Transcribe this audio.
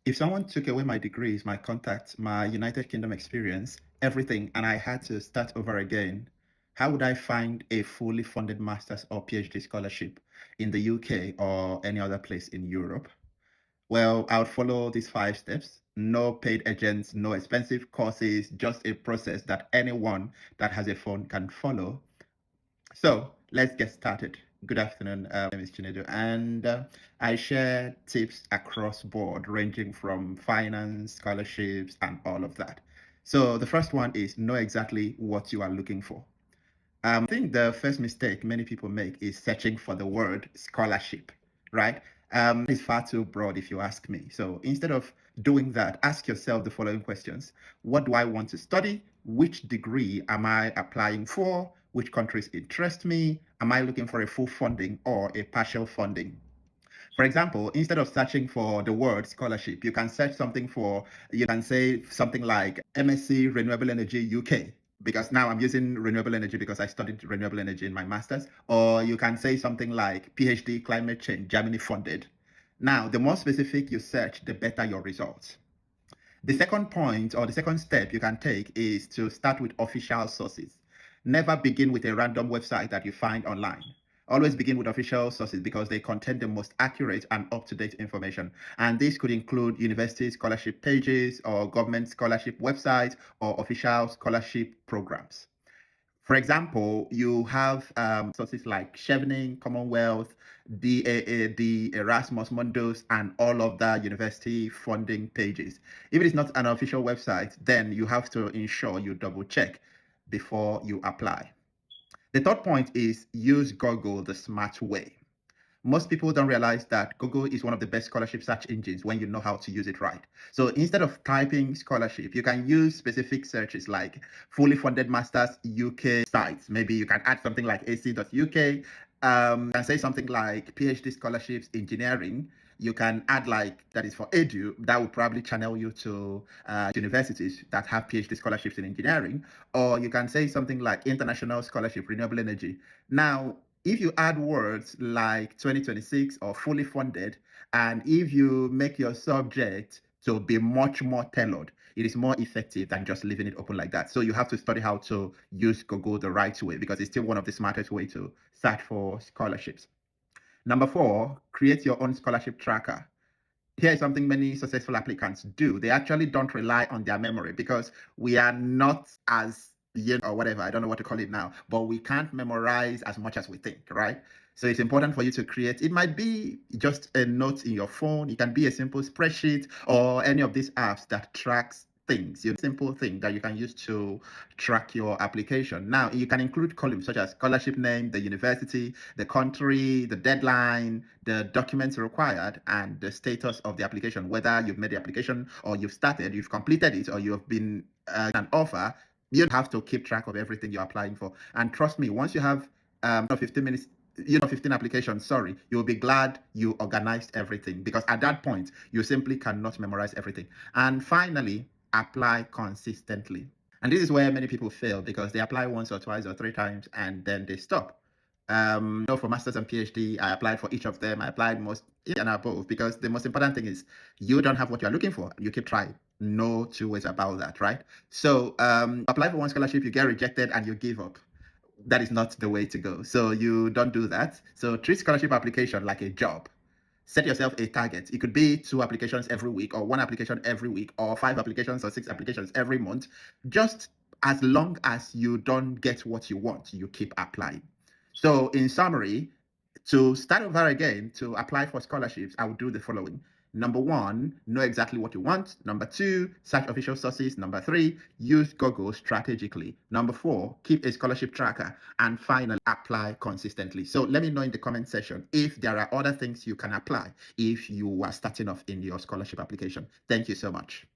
If someone took away my degrees, my contacts, my United Kingdom experience, everything, and I had to start over again, how would I find a fully funded master's or PhD scholarship in the UK or any other place in Europe? Well, I would follow these 5 steps. No paid agents, no expensive courses, just a process that anyone that has a phone can follow. So let's get started. Good afternoon. My name is Chinedu, and I share tips across board, ranging from finance, scholarships, and all of that. So the first one is know exactly what you are looking for. I think the first mistake many people make is searching for the word scholarship, right? It's far too broad if you ask me. So instead of doing that, ask yourself the following questions. What do I want to study? Which degree am I applying for? Which countries interest me? Am I looking for a full funding or a partial funding? For example, instead of searching for the word scholarship, you can search something for, you can say something like MSc Renewable Energy UK, because now I'm using renewable energy because I studied renewable energy in my master's. Or you can say something like PhD Climate Change, Germany funded. Now, the more specific you search, the better your results. The second point or the second step you can take is to start with official sources. Never begin with a random website that you find online. Always begin with official sources because they contain the most accurate and up-to-date information. And this could include university scholarship pages or government scholarship websites or official scholarship programs. For example, you have sources like Chevening, Commonwealth, DAAD, Erasmus Mundus, and all of the university funding pages. If it is not an official website, then you have to ensure you double check before you apply. The third point is use Google the smart way. Most people don't realize that Google is one of the best scholarship search engines when you know how to use it right. So instead of typing scholarship, you can use specific searches like fully funded masters UK sites. Maybe you can add something like ac.uk, and say something like PhD scholarships engineering. You can add like that is for edu, that will probably channel you to universities that have PhD scholarships in engineering. Or you can say something like international scholarship renewable energy. Now, if you add words like 2026 or fully funded, and if you make your subject to be much more tailored, it is more effective than just leaving it open like that. So you have to study how to use Google the right way because it's still one of the smartest way to search for scholarships. Number 4, create your own scholarship tracker. Here is something many successful applicants do. They actually don't rely on their memory because we are not as or whatever, I don't know what to call it now, but we can't memorize as much as we think, right? So it's important for you to create. It might be just a note in your phone. It can be a simple spreadsheet or any of these apps that tracks things, simple thing that you can use to track your application. Now, you can include columns such as scholarship name, the university, the country, the deadline, the documents required, and the status of the application, whether you've made the application or you've started, you've completed it, or you've been an offer. You have to keep track of everything you're applying for. And trust me, once you have 15 minutes, 15 applications, sorry, you'll be glad you organized everything because at that point, you simply cannot memorize everything. And finally, apply consistently. And this is where many people fail because they apply once or twice or 3 times and then they stop. For masters and PhD, I applied for each of them. I applied most and above because the most important thing is you don't have what you're looking for. You keep trying. No two ways about that, right? So apply for one scholarship, you get rejected, and you give up. That is not the way to go. So you don't do that. So treat scholarship application like a job. Set yourself a target. It could be 2 applications every week, or 1 application every week, or 5 applications or 6 applications every month. Just as long as you don't get what you want, you keep applying. So, in summary, to start over again, to apply for scholarships, I would do the following. Number 1, know exactly what you want. Number 2, search official sources. Number 3, use Google strategically. Number 4, keep a scholarship tracker. And finally, apply consistently. So let me know in the comment section if there are other things you can apply if you are starting off in your scholarship application. Thank you so much.